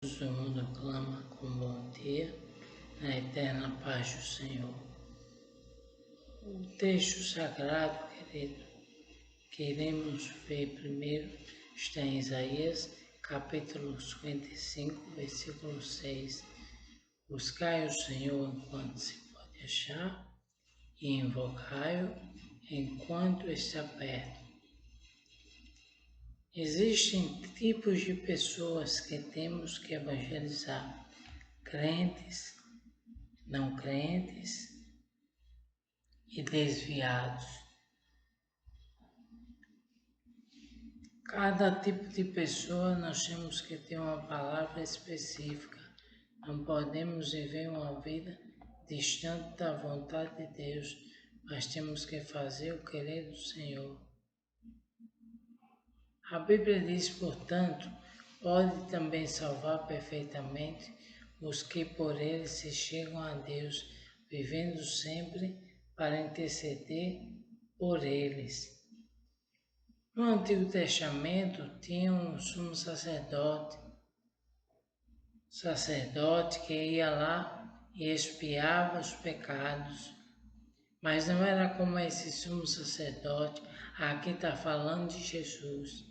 O mundo clama com bom dia, na eterna paz do Senhor. O texto sagrado, querido, que iremos ver primeiro, está em Isaías, capítulo 55, versículo 6. Buscai o Senhor enquanto se pode achar, e invocai-o enquanto está perto. Existem tipos de pessoas que temos que evangelizar: crentes, não crentes e desviados. Cada tipo de pessoa nós temos que ter uma palavra específica. Não podemos viver uma vida distante da vontade de Deus, mas temos que fazer o querer do Senhor. A Bíblia diz, portanto, pode também salvar perfeitamente os que por ele se chegam a Deus, vivendo sempre para interceder por eles. No Antigo Testamento tinha um sumo sacerdote que ia lá e expiava os pecados. Mas não era como esse sumo sacerdote. Aqui está falando de Jesus.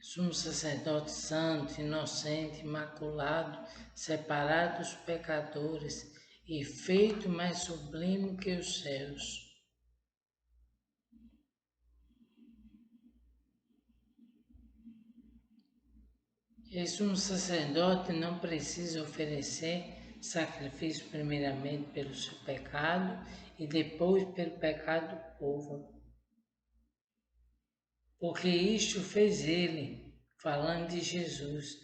Sumo sacerdote santo, inocente, imaculado, separado dos pecadores e feito mais sublime que os céus. Esse sumo sacerdote não precisa oferecer sacrifício primeiramente pelo seu pecado e depois pelo pecado do povo. Porque isto fez ele, falando de Jesus,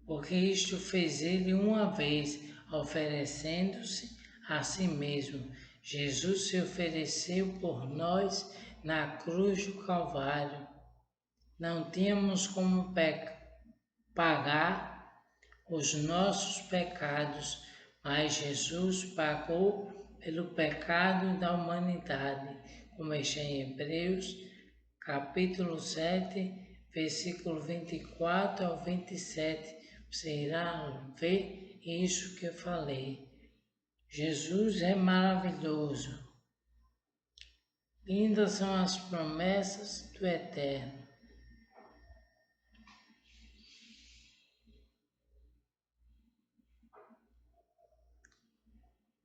porque isto fez ele uma vez, oferecendo-se a si mesmo. Jesus se ofereceu por nós na cruz do Calvário. Não tínhamos como pagar os nossos pecados, mas Jesus pagou pelo pecado da humanidade, como está em Hebreus, capítulo 7, versículo 24 ao 27. Você irá ver isso que eu falei. Jesus é maravilhoso. Lindas são as promessas do Eterno.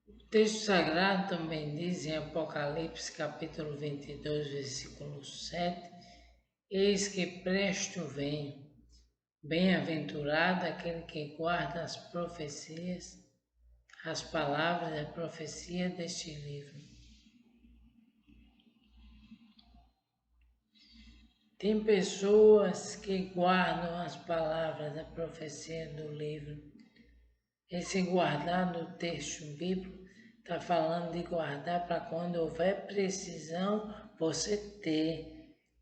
O texto sagrado também diz em Apocalipse capítulo 22, versículo 7, eis que presto venho, bem-aventurado aquele que guarda as profecias, as palavras da profecia deste livro. Tem pessoas que guardam as palavras da profecia do livro. Esse guardar do texto bíblico está falando de guardar para quando houver precisão, você ter.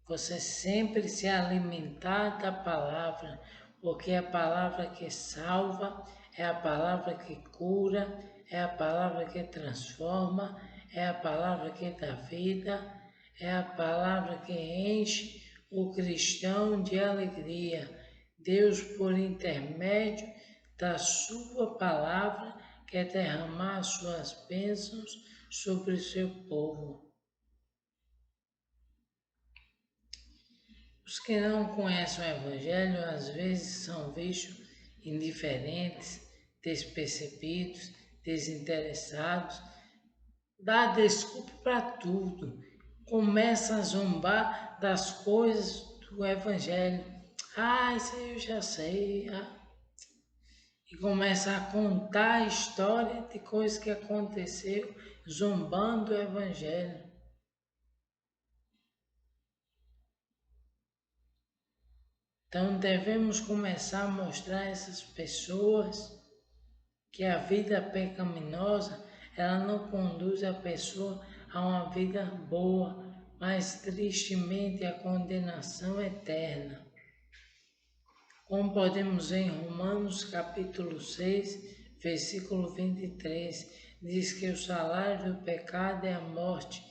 Você sempre se alimentar da palavra, porque é a palavra que salva, é a palavra que cura, é a palavra que transforma, é a palavra que dá vida, é a palavra que enche o cristão de alegria. Deus, por intermédio da sua palavra, quer derramar suas bênçãos sobre o seu povo. Os que não conhecem o Evangelho às vezes são vistos indiferentes, despercebidos, desinteressados, dá desculpa para tudo, começa a zombar das coisas do Evangelho. Isso aí eu já sei. E começa a contar a história de coisas que aconteceu, zombando do Evangelho. Então devemos começar a mostrar a essas pessoas que a vida pecaminosa, ela não conduz a pessoa a uma vida boa, mas tristemente a condenação eterna. Como podemos ver em Romanos capítulo 6, versículo 23, diz que o salário do pecado é a morte,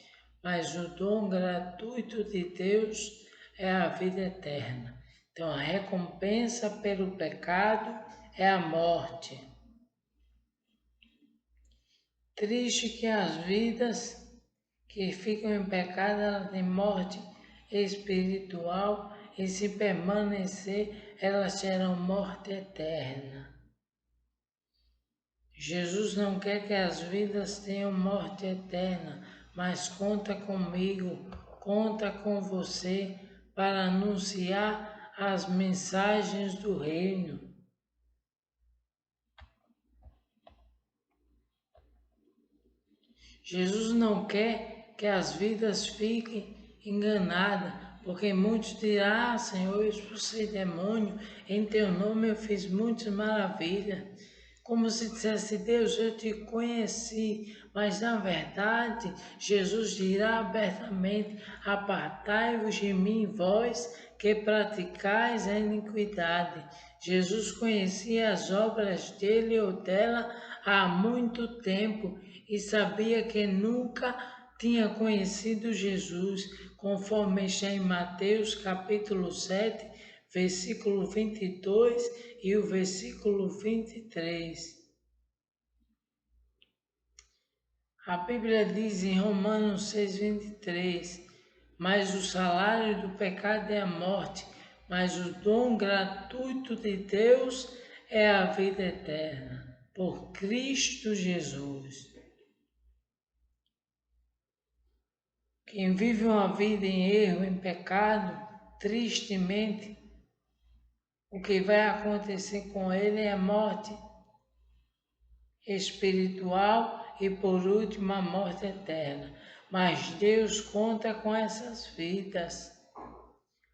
mas o dom gratuito de Deus é a vida eterna. Então, a recompensa pelo pecado é a morte. Triste que as vidas que ficam em pecado, elas têm morte espiritual e se permanecer, elas terão morte eterna. Jesus não quer que as vidas tenham morte eterna, mas conta comigo, conta com você para anunciar as mensagens do reino. Jesus não quer que as vidas fiquem enganadas, porque muitos dirão: Senhor, eu expulsei demônio, em teu nome eu fiz muitas maravilhas. Como se dissesse: Deus, eu te conheci, mas na verdade Jesus dirá abertamente: apartai-vos de mim, vós que praticais a iniquidade. Jesus conhecia as obras dele ou dela há muito tempo e sabia que nunca tinha conhecido Jesus, conforme está em Mateus capítulo 7, versículo 22 e o versículo 23. A Bíblia diz em Romanos 6, 23, mas o salário do pecado é a morte, mas o dom gratuito de Deus é a vida eterna, por Cristo Jesus. Quem vive uma vida em erro, em pecado, tristemente, o que vai acontecer com ele é a morte espiritual e, por último, a morte eterna. Mas Deus conta com essas vidas.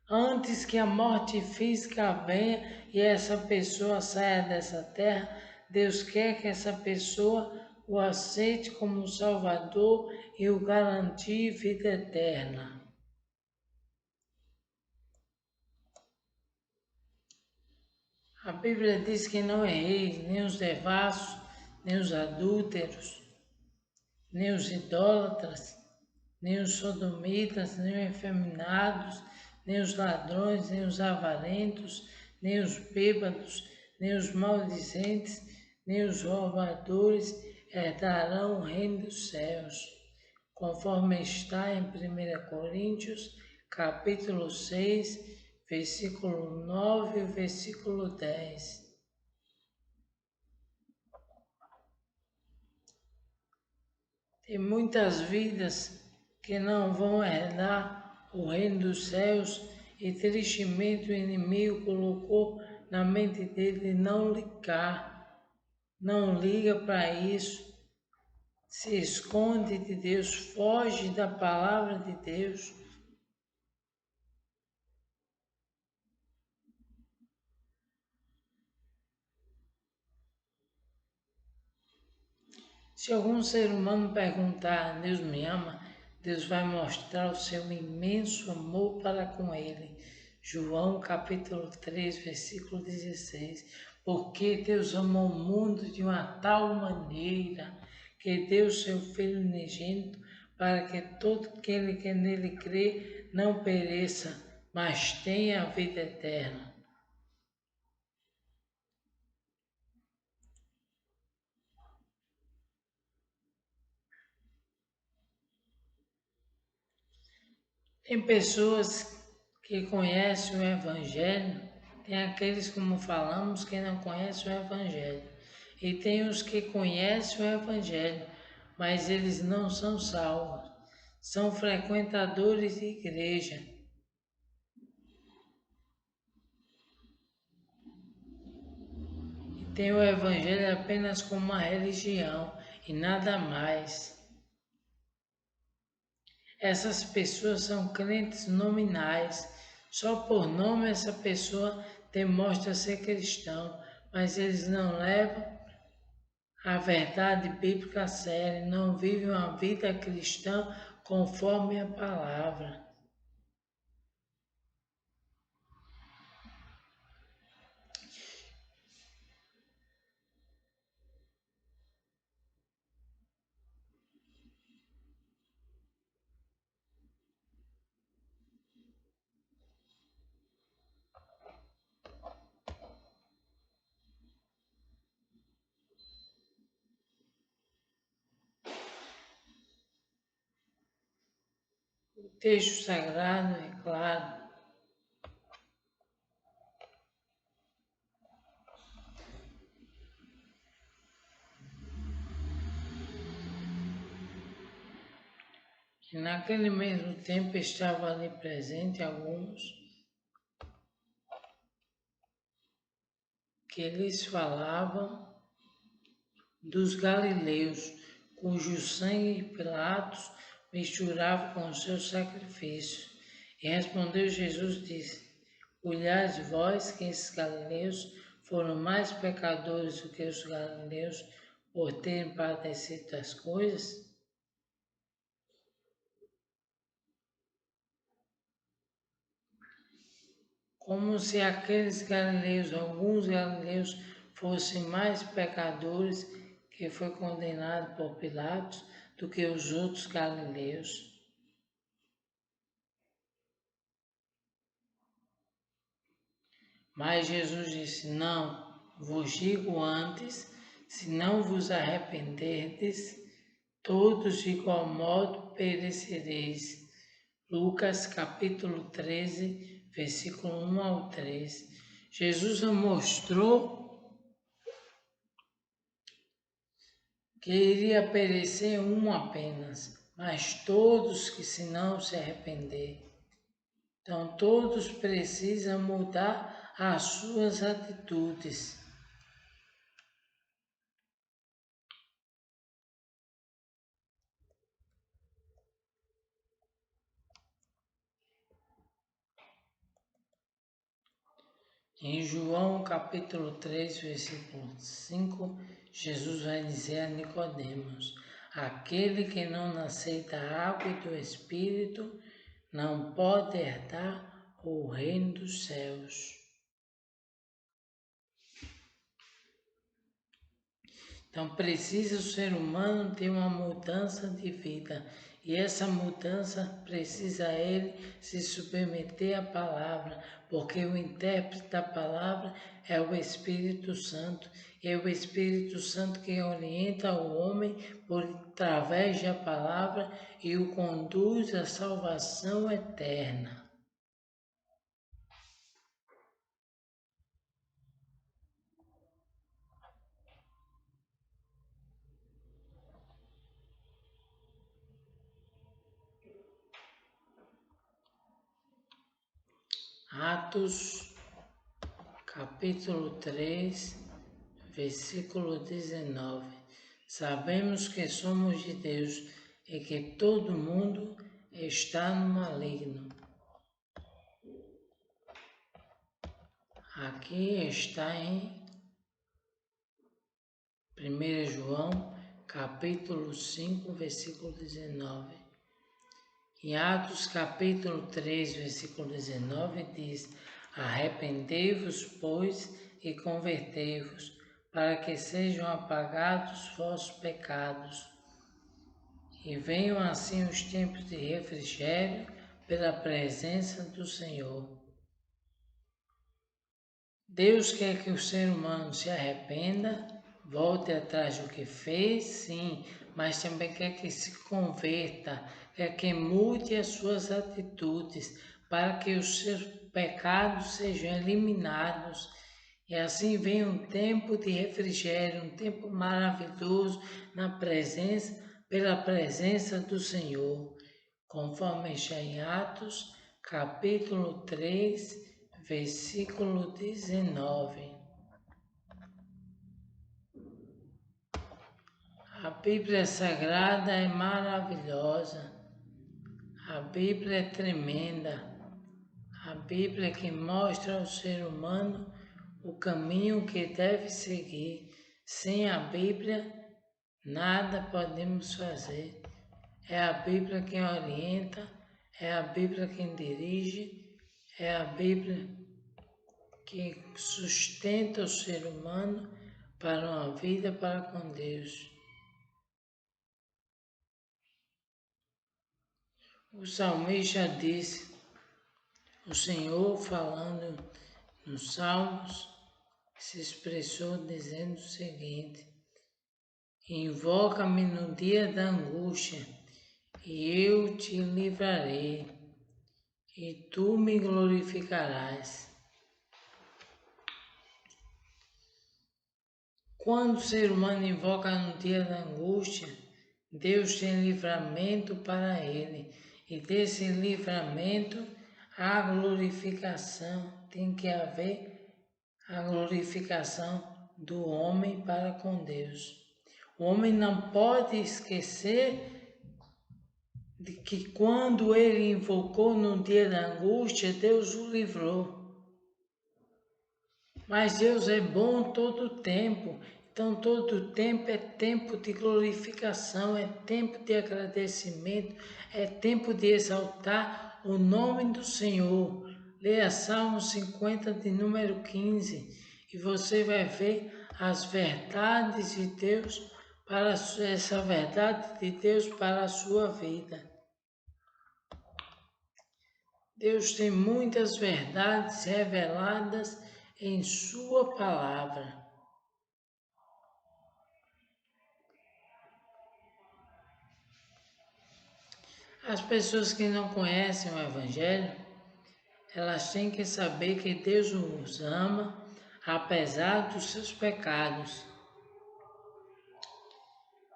Antes que a morte física venha e essa pessoa saia dessa terra, Deus quer que essa pessoa o aceite como Salvador e o garantir vida eterna. A Bíblia diz que não erreis nem os devassos, nem os adúlteros, nem os idólatras, nem os sodomitas, nem os efeminados, nem os ladrões, nem os avarentos, nem os bêbados, nem os maldizentes, nem os roubadores herdarão o reino dos céus, conforme está em 1 Coríntios, capítulo 6, versículo 9 e versículo 10. Tem muitas vidas que não vão herdar o reino dos céus e tristemente o inimigo colocou na mente dele não ligar, não liga para isso, se esconde de Deus, foge da palavra de Deus. Se algum ser humano perguntar, Deus me ama, Deus vai mostrar o seu imenso amor para com ele. João capítulo 3, versículo 16. Porque Deus amou o mundo de uma tal maneira que deu seu Filho unigênito para que todo aquele que nele crê não pereça, mas tenha a vida eterna. Tem pessoas que conhecem o Evangelho, tem aqueles, como falamos, que não conhecem o Evangelho. E tem os que conhecem o Evangelho, mas eles não são salvos. São frequentadores de igreja. E tem o Evangelho apenas como uma religião e nada mais. Essas pessoas são crentes nominais. Só por nome essa pessoa demonstra ser cristão, mas eles não levam a verdade bíblica a sério, não vivem uma vida cristã conforme a palavra. O texto sagrado é claro. E naquele mesmo tempo estavam ali presentes alguns que lhes falavam dos galileus, cujo sangue Pilatos misturava com os seus sacrifícios. E respondeu Jesus e disse: Olhais vós que esses galileus foram mais pecadores do que os galileus por terem padecido das coisas? Como se alguns galileus, fossem mais pecadores que foi condenado por Pilatos do que os outros galileus. Mas Jesus disse: Não, vos digo antes, se não vos arrependerdes, todos de igual modo perecereis. Lucas capítulo 13, versículo 1 ao 3. Jesus mostrou que iria perecer um apenas, mas todos que se não se arrepender. Então todos precisam mudar as suas atitudes. Em João capítulo 3, versículo 5, Jesus vai dizer a Nicodemos: aquele que não nascer da água e do Espírito não pode herdar o reino dos céus. Então precisa o ser humano ter uma mudança de vida. E essa mudança precisa ele se submeter à palavra, porque o intérprete da palavra é o Espírito Santo. É o Espírito Santo que orienta o homem por através da palavra e o conduz à salvação eterna. Atos capítulo 3, versículo 19. Sabemos que somos de Deus e que todo mundo está no maligno. Aqui está em 1 João, capítulo 5, versículo 19. Em Atos, capítulo 3, versículo 19, diz: Arrependei-vos, pois, e convertei-vos, para que sejam apagados vossos pecados, e venham assim os tempos de refrigério pela presença do Senhor. Deus quer que o ser humano se arrependa, volte atrás do que fez, sim, mas também quer que se converta, quer que mude as suas atitudes, para que os seus pecados sejam eliminados. E assim vem um tempo de refrigério, um tempo maravilhoso pela presença do Senhor, conforme está em Atos, capítulo 3, versículo 19. A Bíblia Sagrada é maravilhosa, a Bíblia é tremenda, a Bíblia que mostra ao ser humano o caminho que deve seguir. Sem a Bíblia, nada podemos fazer. É a Bíblia quem orienta, é a Bíblia quem dirige, é a Bíblia que sustenta o ser humano para uma vida para com Deus. O salmista disse, o Senhor falando nos Salmos, se expressou dizendo o seguinte: Invoca-me no dia da angústia e eu te livrarei, e tu me glorificarás. Quando o ser humano invoca no dia da angústia, Deus tem livramento para ele, e desse livramento a glorificação, tem que haver a glorificação do homem para com Deus. O homem não pode esquecer de que quando ele invocou no dia da angústia, Deus o livrou. Mas Deus é bom todo o tempo. Então, todo o tempo é tempo de glorificação, é tempo de agradecimento, é tempo de exaltar o nome do Senhor. Leia Salmo 50, de número 15, e você vai ver as verdades de Deus essa verdade de Deus para a sua vida. Deus tem muitas verdades reveladas em sua palavra. As pessoas que não conhecem o Evangelho, elas têm que saber que Deus os ama, apesar dos seus pecados.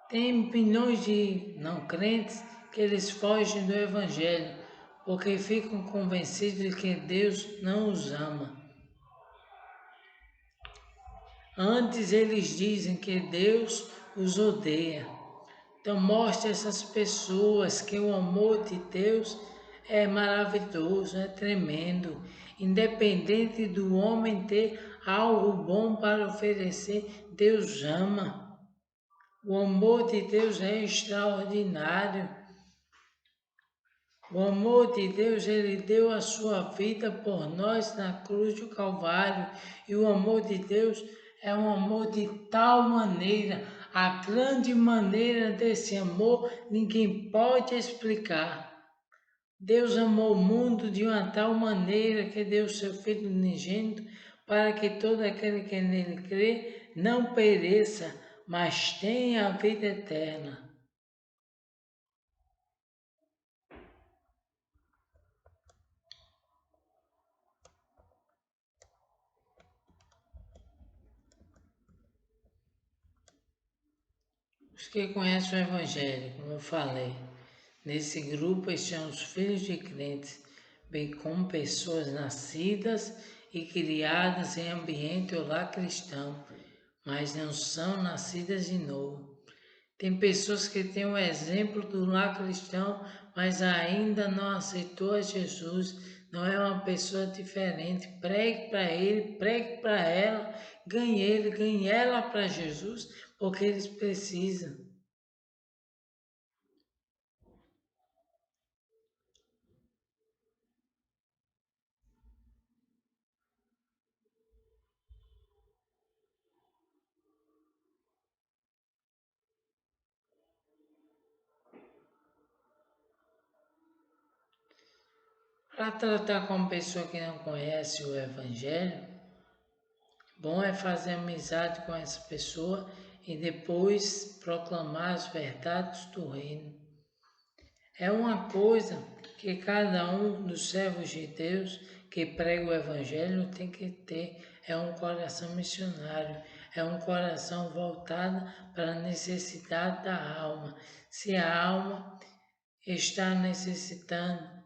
Tem milhões de não crentes que eles fogem do Evangelho, porque ficam convencidos de que Deus não os ama. Antes eles dizem que Deus os odeia. Então mostre a essas pessoas que o amor de Deus é maravilhoso, é tremendo. Independente do homem ter algo bom para oferecer, Deus ama. O amor de Deus é extraordinário. O amor de Deus, Ele deu a sua vida por nós na cruz do Calvário. E o amor de Deus é um amor de tal maneira, a grande maneira desse amor, ninguém pode explicar. Deus amou o mundo de uma tal maneira que deu seu Filho unigênito para que todo aquele que nele crê não pereça, mas tenha a vida eterna. Os que conhecem o Evangelho, como eu falei, nesse grupo estão os filhos de crentes, bem como pessoas nascidas e criadas em ambiente ou lar cristão, mas não são nascidas de novo. Tem pessoas que têm o exemplo do lar cristão, mas ainda não aceitou a Jesus, não é uma pessoa diferente. Pregue para ele, pregue para ela, ganhe ele, ganhe ela para Jesus, porque eles precisam. Para tratar com uma pessoa que não conhece o Evangelho, bom é fazer amizade com essa pessoa e depois proclamar as verdades do reino. É uma coisa que cada um dos servos de Deus que prega o Evangelho tem que ter, é um coração missionário, é um coração voltado para a necessidade da alma. Se a alma está necessitando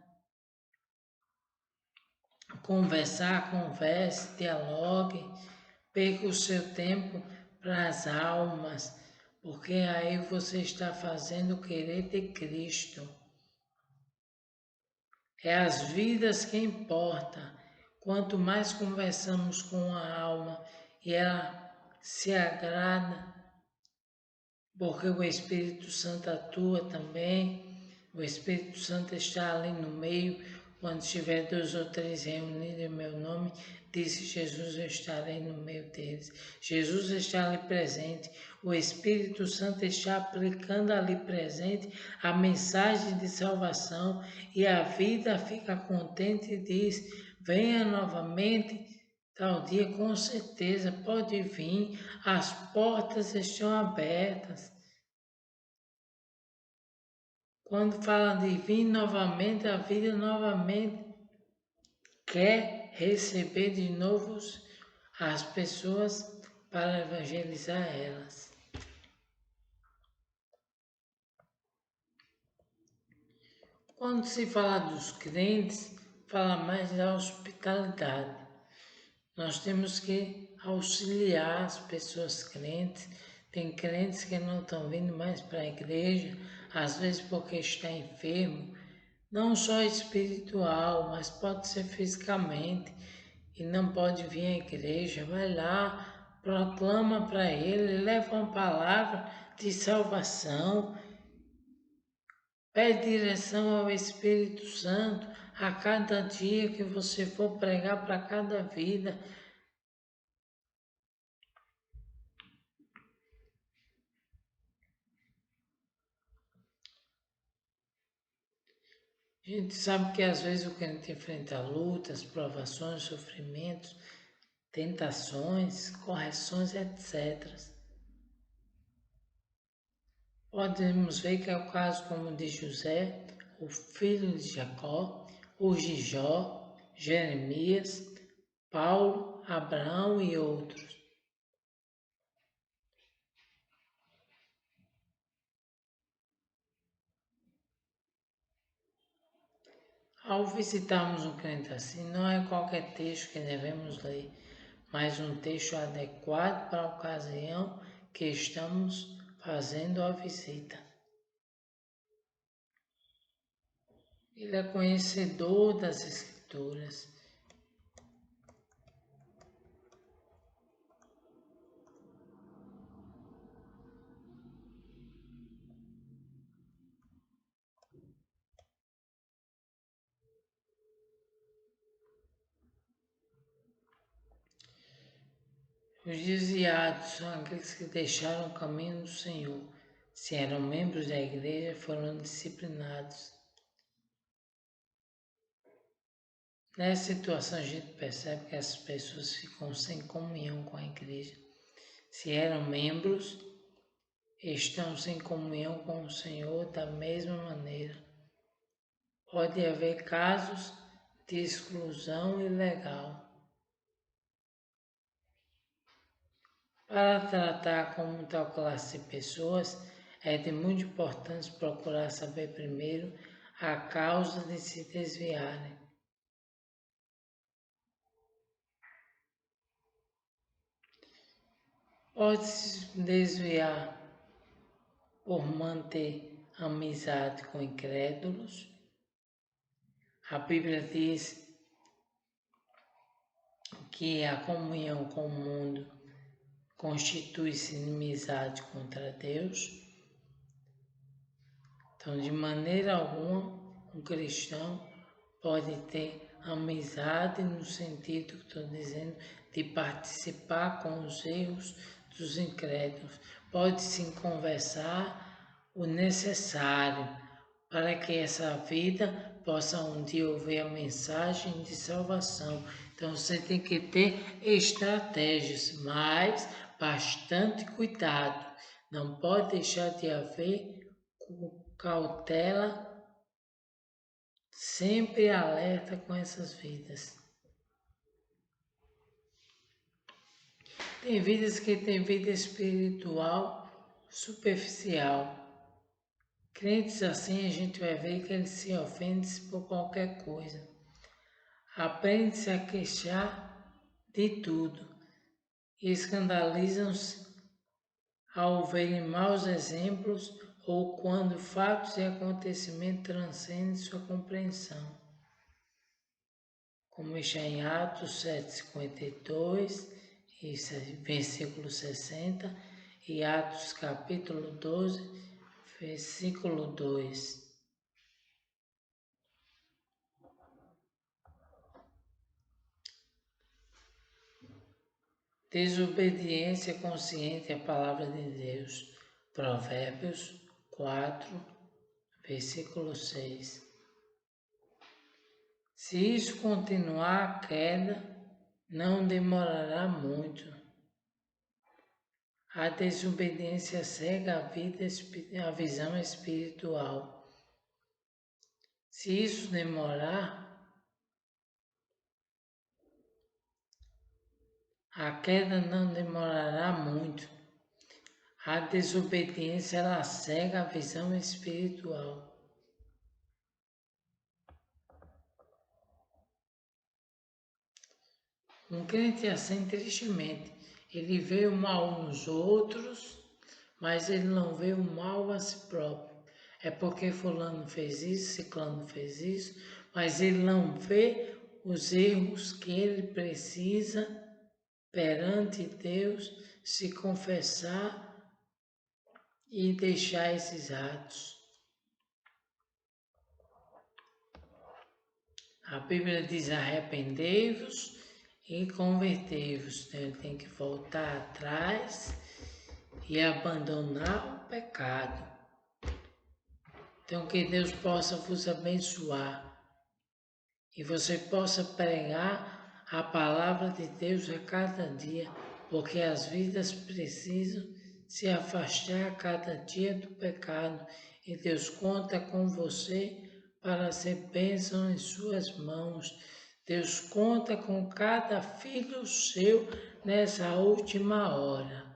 conversar, converse, dialogue, perca o seu tempo para as almas, porque aí você está fazendo o querer de Cristo. É as vidas que importa. Quanto mais conversamos com a alma e ela se agrada, porque o Espírito Santo atua também, o Espírito Santo está ali no meio. Quando tiver 2 ou 3 reunidos em meu nome, disse Jesus, eu estarei no meio deles. Jesus está ali presente, o Espírito Santo está aplicando ali presente a mensagem de salvação e a vida fica contente e diz, venha novamente tal dia, com certeza pode vir, as portas estão abertas. Quando fala de vir novamente, a vida novamente quer receber de novo as pessoas para evangelizar elas. Quando se fala dos crentes, fala mais da hospitalidade. Nós temos que auxiliar as pessoas crentes. Tem crentes que não estão vindo mais para a igreja, às vezes porque está enfermo, não só espiritual, mas pode ser fisicamente, e não pode vir à igreja. Vai lá, proclama para ele, leva uma palavra de salvação, pede direção ao Espírito Santo a cada dia que você for pregar para cada vida. A gente sabe que às vezes o crente enfrenta lutas, provações, sofrimentos, tentações, correções, etc. Podemos ver que é o caso como de José, o filho de Jacó, o Jó, Jeremias, Paulo, Abraão e outros. Ao visitarmos um crente assim, não é qualquer texto que devemos ler, mas um texto adequado para a ocasião que estamos fazendo a visita. Ele é conhecedor das Escrituras. Os desviados são aqueles que deixaram o caminho do Senhor. Se eram membros da igreja, foram disciplinados. Nessa situação a gente percebe que as pessoas ficam sem comunhão com a igreja. Se eram membros, estão sem comunhão com o Senhor da mesma maneira. Pode haver casos de exclusão ilegal. Para tratar com tal classe de pessoas, é de muita importância procurar saber primeiro a causa de se desviarem. Pode se desviar por manter amizade com incrédulos. A Bíblia diz que a comunhão com o mundo constitui-se inimizade contra Deus. Então, de maneira alguma, um cristão pode ter amizade no sentido que estou dizendo de participar com os erros dos incrédulos. Pode sim conversar o necessário para que essa vida possa um dia ouvir a mensagem de salvação. Então você tem que ter estratégias, mas bastante cuidado. Não pode deixar de haver cautela, sempre alerta com essas vidas. Tem vidas que têm vida espiritual superficial. Crentes assim a gente vai ver que eles se ofendem por qualquer coisa. Aprende-se a queixar de tudo e escandalizam-se ao verem maus exemplos ou quando fatos e acontecimentos transcendem sua compreensão. Como está em Atos 7:52, versículo 60, e Atos capítulo 12, versículo 2. Desobediência consciente à palavra de Deus. Provérbios 4, versículo 6. Se isso continuar, a queda não demorará muito. A desobediência cega a visão espiritual. Se isso demorar, a queda não demorará muito. A desobediência ela cega a visão espiritual. Um crente assim, tristemente, ele vê o mal nos outros, mas ele não vê o mal a si próprio. É porque fulano fez isso, ciclano fez isso, mas ele não vê os erros que ele precisa perante Deus se confessar e deixar esses atos. A Bíblia diz arrependei-vos e convertei-vos. Ele tem que voltar atrás e abandonar o pecado. Então que Deus possa vos abençoar e você possa pregar a palavra de Deus a cada dia, porque as vidas precisam se afastar a cada dia do pecado e Deus conta com você para ser bênção em suas mãos. Deus conta com cada filho seu nessa última hora.